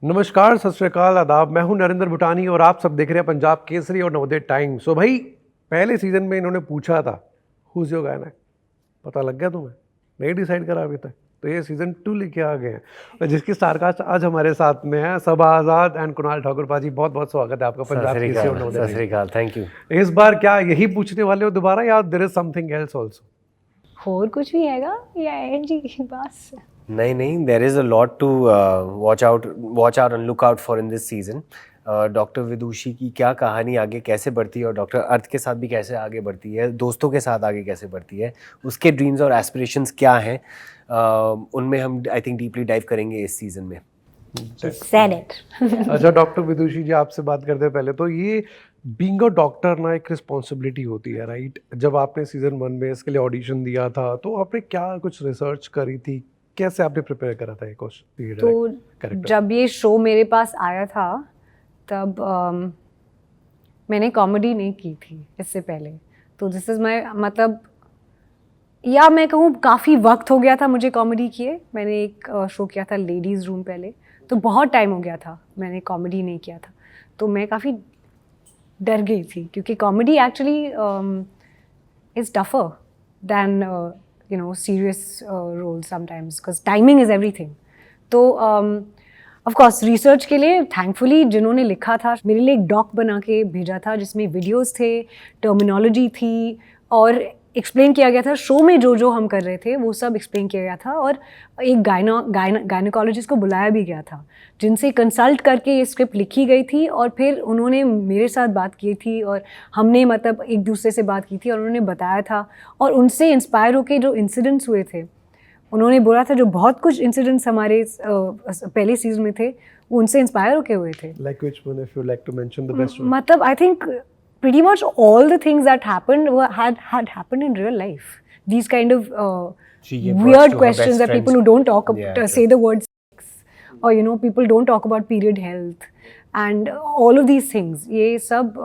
नमस्कार, सत श्री अकाल, आदाब। मैं हूं नरेंद्र भूटानी और आप सब देख रहे हैं पंजाब केसरी और नवोदय टाइम्स। सो भाई, पहले सीजन में इन्होंने पूछा था हुज योर गायना, पता लग गया तुम्हें? नहीं डिसाइड करा अभी तक? तो ये सीजन 2 लेके आ गए हैं और जिसकी स्टारकास्ट आज हमारे साथ में है सबा आजाद एंड कुणाल ठाकुर। पाजी बहुत बहुत स्वागत है आपका पंजाब केसरी और नवोदय टाइम्स। Thank you. इस बार क्या यही पूछने वाले हो दोबारा या there is something else also? और कुछ भी हैगा या है जी बस? नहीं, there is a lot to watch out and look out for in this season. Doctor Vidushi की क्या कहानी आगे कैसे बढ़ती है और डॉक्टर अर्थ के साथ भी कैसे आगे बढ़ती है, दोस्तों के साथ आगे कैसे बढ़ती है, उसके ड्रीम्स और एस्पिरेशंस क्या हैं, उनमें हम आई थिंक डीपली डाइव करेंगे इस सीजन में। Said it. अच्छा डॉक्टर विदुषी जी, आपसे बात करते हैं पहले तो ये बीइंग अ डॉक्टर ना एक रिस्पॉन्सिबिलिटी होती है, राइट? जब आपने सीजन 1 में इसके लिए ऑडिशन दिया था तो आपने क्या कुछ रिसर्च करी थी, कैसे आपने प्रिपेयर करा था एक पीरियड? तो जब ये शो मेरे पास आया था तब मैंने कॉमेडी नहीं की थी इससे पहले। तो दिस इज़ माय मतलब, या मैं कहूँ काफ़ी वक्त हो गया था मुझे कॉमेडी किए। मैंने एक शो किया था लेडीज़ रूम पहले, तो बहुत टाइम हो गया था मैंने कॉमेडी नहीं किया था। तो मैं काफ़ी डर गई थी क्योंकि comedy actually is tougher than serious roles sometimes because timing is everything. तो ऑफ कोर्स रिसर्च के लिए थैंकफुली जिन्होंने लिखा था मेरे लिए एक डॉक बना के भेजा था जिसमें वीडियोस थे, टर्मिनोलॉजी थी और एक्सप्लेन किया गया था शो में जो हम कर रहे थे वो सब एक्सप्लेन किया गया था। और एक गायनोकोलॉजिस्ट को बुलाया भी गया था जिनसे कंसल्ट करके ये स्क्रिप्ट लिखी गई थी और फिर उन्होंने मेरे साथ बात की थी और हमने मतलब एक दूसरे से बात की थी और उन्होंने बताया था और उनसे इंस्पायर होके जो इंसिडेंट्स हुए थे उन्होंने बोला था, जो बहुत कुछ इंसिडेंट्स हमारे पहले सीजन में थे वो उनसे इंस्पायर होके हुए थे। Like which one, if you like to mention the best one? मतलब I think pretty much all the things that happened had happened in real life. These kind of weird questions that people who don't talk about say the word sex, or people don't talk about period health and all of these things. ये सब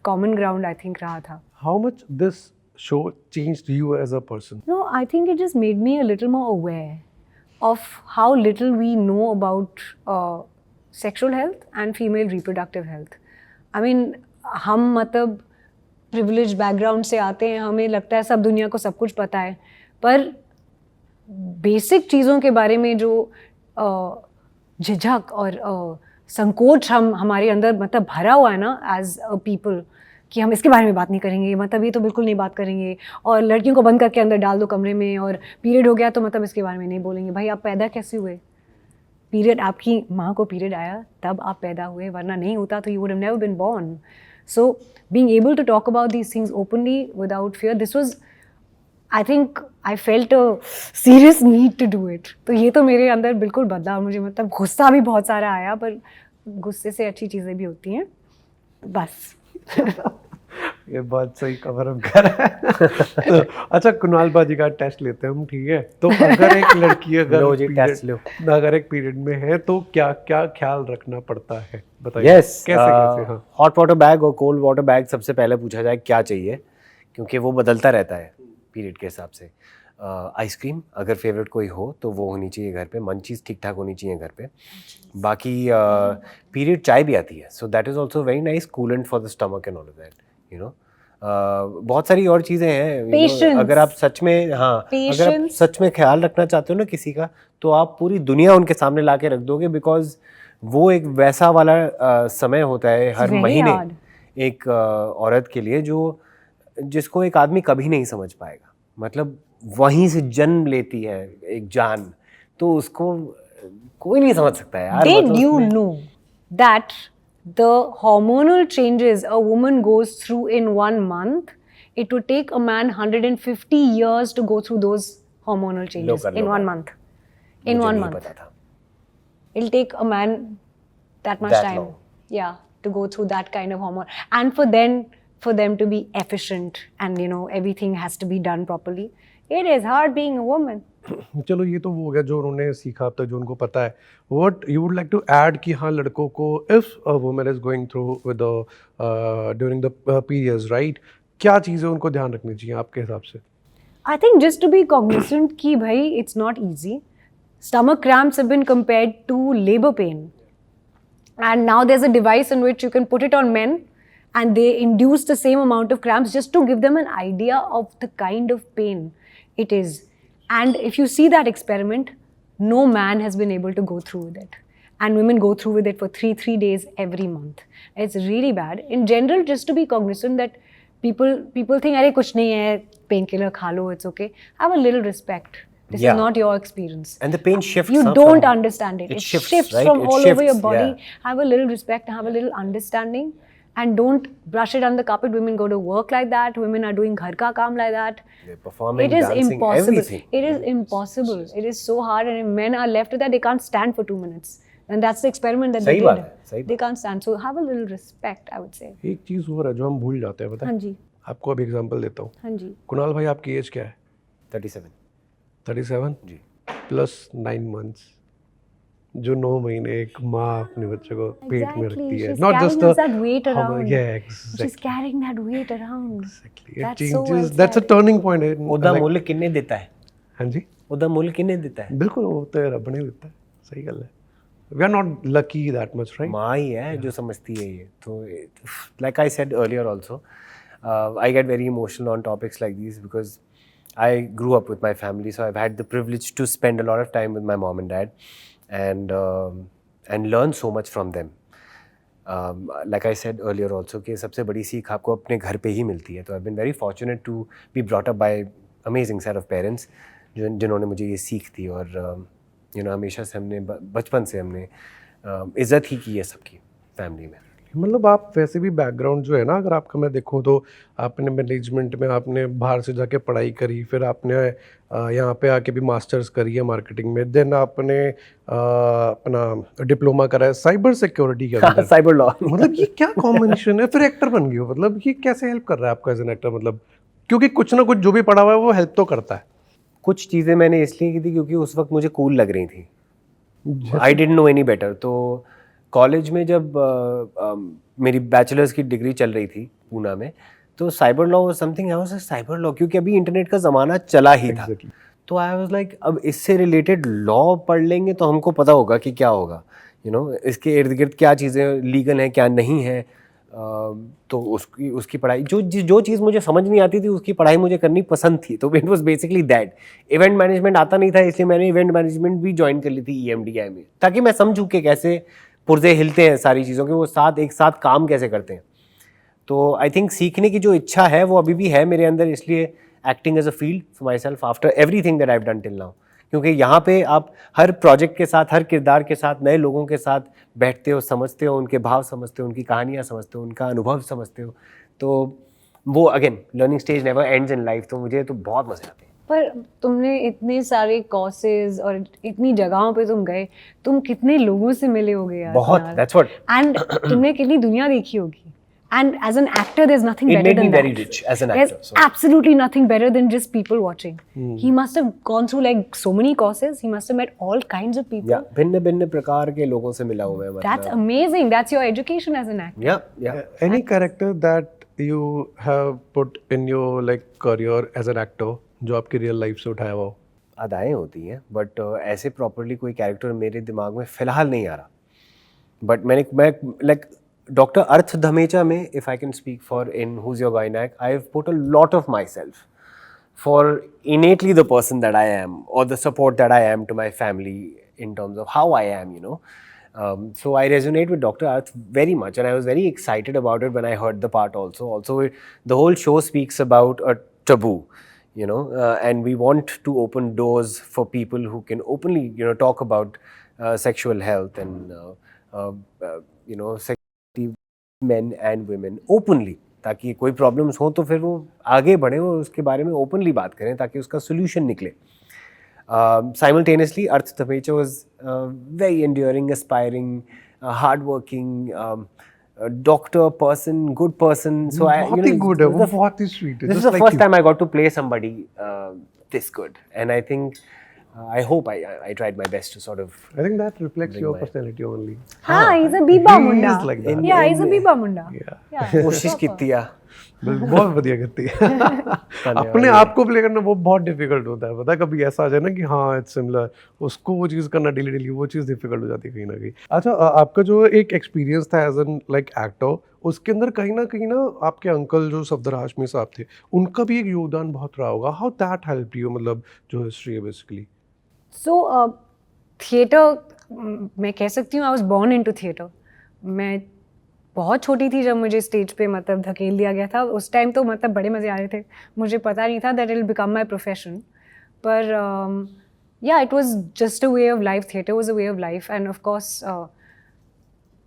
common ground I think रहा था. How much this show changed you as a person? No, I think it just made me a little more aware of how little we know about sexual health and female reproductive health. I mean, हम मतलब privilege background से आते हैं, हमें लगता है सब दुनिया को सब कुछ पता है, पर बेसिक चीज़ों के बारे में जो झिझक और संकोच हमारे अंदर मतलब भरा हुआ है ना एज अ पीपल कि हम इसके बारे में बात नहीं करेंगे, मतलब ये तो बिल्कुल नहीं बात करेंगे और लड़कियों को बंद करके अंदर डाल दो कमरे में और पीरियड हो गया तो मतलब इसके बारे में नहीं बोलेंगे। भाई आप पैदा कैसे हुए? पीरियड, आपकी माँ को पीरियड आया तब आप पैदा हुए, वरना नहीं होता तो you would have never been born. So being able to talk about these things openly without fear, this was, I think I felt a serious need to do it. तो ये तो मेरे अंदर बिल्कुल बदला, मुझे मतलब गुस्सा भी बहुत सारा आया, पर गुस्से से अच्छी चीज़ें भी होती हैं बस। ये बात सही कवर अप कर रहा है। तो अच्छा कुणाल बाजी का टेस्ट लेते हैं हम, ठीक है? तो अगर एक लड़की अगर एक पीरियड में है तो क्या क्या ख्याल रखना पड़ता है, बताइए। यस, कैसे हॉट वाटर बैग और कोल्ड वाटर बैग सबसे पहले पूछा जाए क्या चाहिए, क्योंकि वो बदलता रहता है पीरियड के हिसाब से। आइसक्रीम अगर फेवरेट कोई हो तो वो होनी चाहिए घर पे, मंचीज़ ठीक ठाक होनी चाहिए घर पे। बाकी पीरियड चाय भी आती है, so that is also very nice coolant for the stomach and all of that, बहुत सारी और चीज़ें हैं। अगर आप सच में अगर आप सच में ख्याल रखना चाहते हो ना किसी का, तो आप पूरी दुनिया उनके सामने ला के रख दोगे, बिकॉज वो एक वैसा वाला समय होता है हर महीने एक औरत के लिए जिसको एक आदमी कभी नहीं समझ पाएगा। मतलब वहीं से जन्म लेती है एक जान, तो उसको कोई नहीं समझ सकता है यार। Did you know that the hormonal changes a woman goes through in 1 month, it would take a man 150 years to go through those hormonal changes in 1 month. In 1 month. It'll take a man that much time. Yeah, to go through that kind of hormone. And for them to be efficient and everything has to be done properly. It is hard being a woman. चलो ये तो वो हो गया जो उन्होंने सीखा अब तक, जो उनको पता है। What you would like to add कि हाँ लड़कों को, if a woman is going through with the during the periods, right, क्या चीज़ें उनको ध्यान रखनी चाहिए आपके हिसाब से? I think just to be cognizant कि भाई it's not easy. Stomach cramps have been compared to labor pain. And now there's a device in which you can put it on men and they induce the same amount of cramps just to give them an idea of the kind of pain it is. And if you see that experiment, no man has been able to go through with it. And women go through with it for three days every month. It's really bad. In general, just to be cognizant that people think, "Arey, kuch nahi hai, painkiller kha lo, it's okay." Have a little respect. This Yeah. is not your experience. And the pain shifts. You huh, don't from- understand it. It shifts right? from It all over your shifts, body. yeah. Have a little respect, have a little understanding, and don't brush it under the carpet. Women go to work like that. Women are doing ghar ka kaam like that. They're performing, It is dancing, impossible. everything. It is impossible. It is so hard, and if men are left with that, they can't stand for 2 minutes. And that's the experiment that they सही did. बात है, सही They can't stand. So have a little respect, I would say. एक चीज़ और है जो हम भूल जाते हैं, पता हाँ है? जी, आपको अभी एग्जांपल देता हूँ। हाँ जी. कुणाल भाई, आपकी एज क्या है? 37 37 जी। प्लस 9 months, जो 9 महीने एक माँ अपने बच्चे को पेट में Exactly. रखती है। She's Not carrying just the that weight around. Yeah, She's exactly. carrying that weight around. Exactly. It That's so changes. well That's a said. turning point. ਉਹਦਾ ਮੁੱਲ ਕਿੰਨੇ ਦਿੱਤਾ ਹੈ? हाँ जी, ਉਹਦਾ ਮੁੱਲ ਕਿੰਨੇ ਦਿੱਤਾ ਹੈ? बिल्कुल वो तो रब ने देता है। सही गल है। We are not lucky that much, right? माँ ही है जो समझती है ये। तो like I said earlier also, I get very emotional on topics like these because I grew up with my family, so I've had the privilege to spend a lot of time with my mom and dad, and learn so much from them. Like I said earlier also कि सबसे बड़ी सीख आपको अपने घर पे ही मिलती है। तो I've been very fortunate to be brought up by amazing set of parents जिन्होंने मुझे ये सीख दी और हमेशा से हमने बचपन से हमने इज़्ज़त ही की है सबकी फैमिली में। मतलब आप वैसे भी बैकग्राउंड जो है ना, अगर आपका मैं देखूँ तो आपने मैनेजमेंट में आपने बाहर से जाके पढ़ाई करी, फिर आपने यहाँ पे आके भी मास्टर्स करी है मार्केटिंग में, देन आपने अपना डिप्लोमा करा है साइबर सिक्योरिटी के अंदर। Cyber law. मतलब ये क्या कॉम्बिनेशन है? फिर एक्टर बन गए हो, मतलब ये कैसे हेल्प कर रहा है आपका एज एन एक्टर? मतलब क्योंकि कुछ ना कुछ जो भी पढ़ा हुआ है वो हेल्प तो करता है। कुछ चीज़ें मैंने इसलिए की थी क्योंकि उस वक्त मुझे कूल लग रही थी। I didn't know any better. तो कॉलेज में जब मेरी बैचलर्स की डिग्री चल रही थी पूना में, तो cyber law was something, I was cyber law, क्योंकि अभी इंटरनेट का ज़माना चला ही था। Exactly. तो आई वाज लाइक अब इससे रिलेटेड लॉ पढ़ लेंगे तो हमको पता होगा कि क्या होगा, इसके इर्द गिर्द क्या चीज़ें लीगल हैं क्या नहीं है। तो उसकी पढ़ाई जो चीज़ मुझे समझ नहीं आती थी उसकी पढ़ाई मुझे करनी पसंद थी। तो it was basically that. Event management आता नहीं था, इसलिए मैंने इवेंट मैनेजमेंट भी ज्वाइन कर ली थी EMDI में, ताकि मैं समझूँ कि कैसे पुर्जे हिलते हैं सारी चीज़ों के, वो एक साथ काम कैसे करते हैं। तो आई थिंक सीखने की जो इच्छा है वो अभी भी है मेरे अंदर, इसलिए acting as a field for myself after everything that I have done till now. क्योंकि यहाँ पे आप हर प्रोजेक्ट के साथ, हर किरदार के साथ, नए लोगों के साथ बैठते हो, समझते हो, उनके भाव समझते हो, उनकी कहानियाँ समझते हो, उनका अनुभव समझते हो। तो वो again learning stage never ends in life. तो मुझे तो बहुत मज़े आते हैं। पर तुमने इतने सारे कोर्सेज और इतनी जगहों पे तुम गए, तुम कितने लोगों से मिले होगे यार? बहुत, that's what। एंड तुमने कितनी दुनिया देखी होगी। And as an actor, there's nothing It better made than me very that. rich as an There's actor, so- absolutely nothing better than just people watching. He must have gone through like so many courses. He must have met all kinds of people. या भिन्न भिन्न प्रकार के लोगों से मिला हुआ है। That's amazing. That's your education as an actor. या Any character that you have put in your like career as an actor जो आपकी रियल लाइफ से उठाया हुआ हो? अदाएँ होती हैं, बट ऐसे प्रॉपरली कोई कैरेक्टर मेरे दिमाग में फ़िलहाल नहीं आ रहा। बट मैं लाइक डॉक्टर अर्थ धमेचा में, if I can speak for in whose your gynaec, I have put a lot of my self for innately the person that I am, or the support that I am to my family in terms of how I am, so I resonate with Dr. Arth very much, and I was very excited about it when I heard the part also the whole show speaks about a taboo, and we want to open doors for people who can openly talk about sexual health and sexuality, men and women openly, ताकि कोई problems हो तो फिर वो आगे बढ़े और उसके बारे में ओपनली बात करें ताकि उसका सोल्यूशन निकले। Simultaneously, Arth Dhamecha was very enduring, aspiring, hardworking, doctor person, good person. So बहुत ही good है वो, बहुत ही sweet है। This is just the like first you. time I got to play somebody this good, and I think I hope I tried my best to sort of. I think that reflects your personality only. हाँ, he's a Biba He Munda. is like that. Yeah, he's a Biba Munda. Yeah. Yeah. कोशिश की थी बहुत बढ़िया करती है। अपने आप को प्ले करना वो बहुत डिफिकल्ट होता है, पता है, कभी ऐसा आ जाए ना कि हाँ इट्स सिमिलर, उसको वो चीज़ करना डेली डेली वो चीज़ डिफिकल्ट हो जाती है कहीं ना कहीं। अच्छा, आपका जो एक एक्सपीरियंस था एज एन लाइक एक्टर, उसके अंदर कहीं ना आपके अंकल जो सफदर हाशमी साहब थे, उनका भी एक योगदान बहुत रहा होगा। हाउ दैट हेल्प यू, मतलब जो हिस्ट्री है बेसिकली। सो थिएटर, मैं कह सकती हूँ I was born into theatre. मैं बहुत छोटी थी जब मुझे स्टेज पे मतलब धकेल दिया गया था। उस टाइम तो मतलब बड़े मज़े आ रहे थे, मुझे पता नहीं था that it will become my profession. पर yeah it was just a way of life, theatre was a way of life. And of course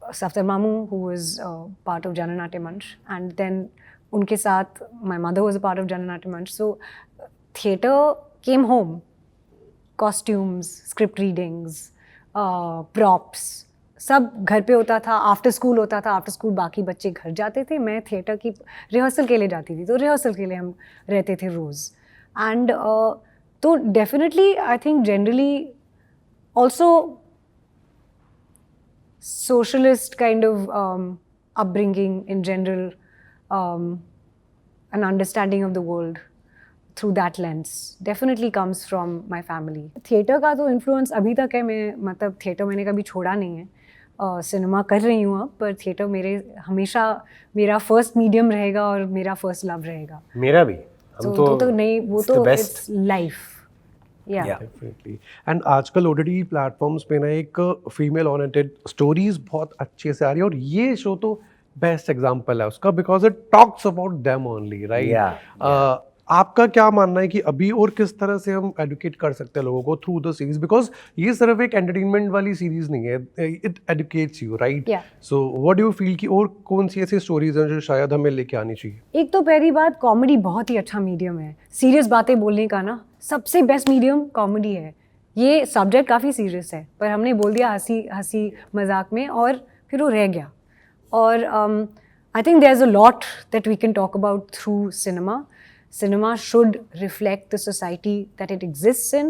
Safdar मामू who was part of Jananatya Manch, and then उनके साथ my mother was a part of Jananatya Manch. So theatre came home, costumes, script readings, props, सब घर पे होता था। After school होता था, आफ्टर स्कूल बाकी बच्चे घर जाते थे, मैं थिएटर की रिहर्सल के लिए जाती थी, तो रिहर्सल के लिए हम रहते थे रोज़। एंड तो definitely I think generally also socialist kind of upbringing in general, an understanding of the world through that lens definitely comes from my family. Theatre का तो इन्फ्लुएंस अभी तक है। मैं मतलब थिएटर मैंने कभी छोड़ा नहीं है, सिनेमा कर रही हूँ अब, पर थिएटर मेरे हमेशा मेरा फर्स्ट मीडियम रहेगा और मेरा फर्स्ट लव रहेगा। मेरा भी। हम तो नहीं, वो तो it's life. Yeah. Definitely. And आजकल ओटीटी प्लेटफॉर्म्स पे ना एक फीमेल ओरिएंटेड स्टोरीज बहुत अच्छे से आ रही है, और ये शो तो बेस्ट एग्जांपल है उसका, because it talks about them only, right. आपका क्या मानना है कि अभी और किस तरह से हम एडुकेट कर सकते हैं लोगों को थ्रू द सीरीज, बिकॉज ये सिर्फ एक एंटरटेनमेंट वाली सीरीज नहीं है, it educates you, right. So what do you feel कि और कौन सी ऐसी स्टोरीज हैं जो शायद हमें लेके आनी चाहिए? एक तो पहली बात, कॉमेडी बहुत ही अच्छा मीडियम है। सीरियस बातें बोलने का ना सबसे बेस्ट मीडियम कॉमेडी है। ये सब्जेक्ट काफ़ी सीरियस है, पर हमने बोल दिया हंसी मजाक में, और फिर वो रह गया। और I think there is a lot that we can talk about through cinema. Cinema should reflect the society that it exists in,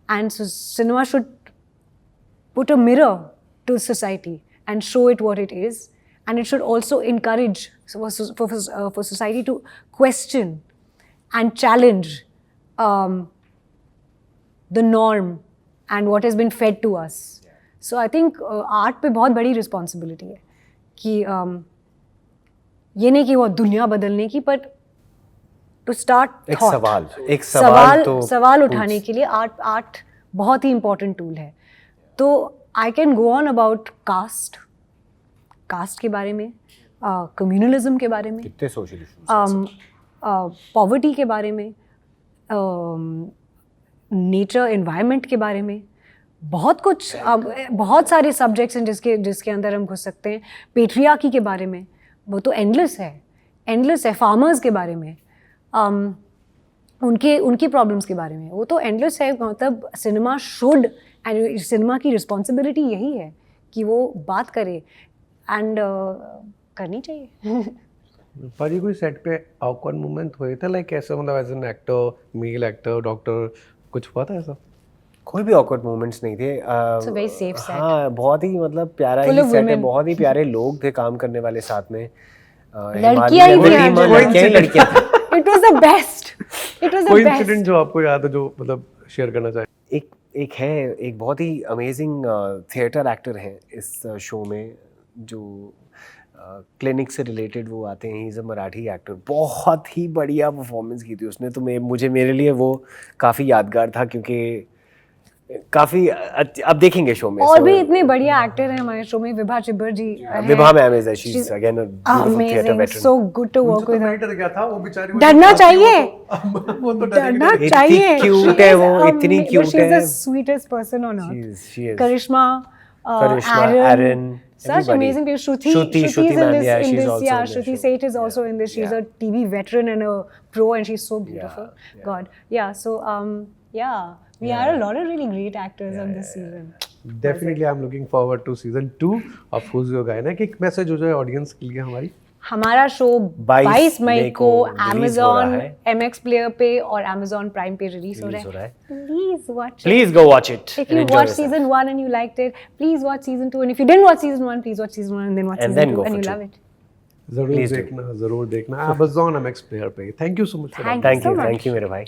and so cinema should put a mirror to society and show it what it is, and it should also encourage for society to question and challenge the norm and what has been fed to us. So I think art पे बहुत बड़ी responsibility है कि ये नहीं कि वो दुनिया बदलने की, but to start एक thought, सवाल उठाने के लिए आर्ट बहुत ही इम्पोर्टेंट टूल है. तो I can go on about cast के बारे में, कम्युनलिज्म के बारे में, कितने सोशल इश्यूज, पॉवर्टी के बारे में, नेचर एनवायरनमेंट के बारे में, बहुत कुछ. बहुत सारे सब्जेक्ट्स हैं जिसके अंदर हम घुस सकते हैं. पेट्रियार्की के बारे में, वो तो एंडलेस है. फार्मर्स के बारे में, उनकी प्रॉब्लम्स के बारे में, वो तो एंडलेस है. मतलब सिनेमा शुड, एंड सिनेमा की रिस्पॉन्सिबिलिटी यही है कि वो बात करे, एंड करनी चाहिए. पर ये कोई सेट पे ऑकवर्ड मोमेंट हुए थे, लाइक ऐसा, मतलब as an actor, male actor, doctor, कुछ हुआ था ऐसा? कोई भी ऑकवर्ड मोमेंट्स नहीं थे. It's a very safe set. हाँ, बहुत ही मतलब प्यारा ही सेट है. बहुत ही प्यारे लोग थे काम करने वाले साथ में. लड़कियां ही थी, लड़कियां थी. It was the best. कोई इंसिडेंट जो आपको याद है, जो मतलब शेयर करना चाहे? एक बहुत ही अमेजिंग थिएटर एक्टर है इस शो में, जो क्लिनिक से रिलेटेड वो आते हैं. He is a Marathi actor. बहुत ही बढ़िया परफॉर्मेंस की थी उसने. तो मेरे लिए वो काफ़ी यादगार था, क्योंकि काफ़ी अब देखेंगे शो में. और भी इतने बढ़िया एक्टर हैं हमारे शो में. Vibha Chhibber ji, Vibha ma'am is she is again a beautiful theatre veteran. So good to work with her. क्या था वो बेचारी, डरना चाहिए, वो तो डरना चाहिए. इतनी क्यूट है वो, इतनी क्यूट है. She is the sweetest person on earth. She is Karishma, Aaron, such amazing people. Shruti is in this. Yeah, Shruti Seth is also in this. She's a TV veteran and a pro, and she's so beautiful. God, yeah. So yeah, we had a lot of really great actors on this season. Definitely, I'm looking forward to season 2 of Who's Your Guy. ना कि एक message हो जाए audience के लिए हमारी. हमारा show 22 मई को Amazon MX प्लेयर पे और Amazon Prime पे रिलीज हो रहा है. Please watch it. Please go watch it. If you watched season 1 and you liked it, please watch season 2. And if you didn't watch season 1, please watch season 1 and then watch season 2 and you love it. जरूर Please do. देखना, जरूर देखना। I was on MX Player पे। Thank you so much. Thank you so much. Thank you मेरे भाई।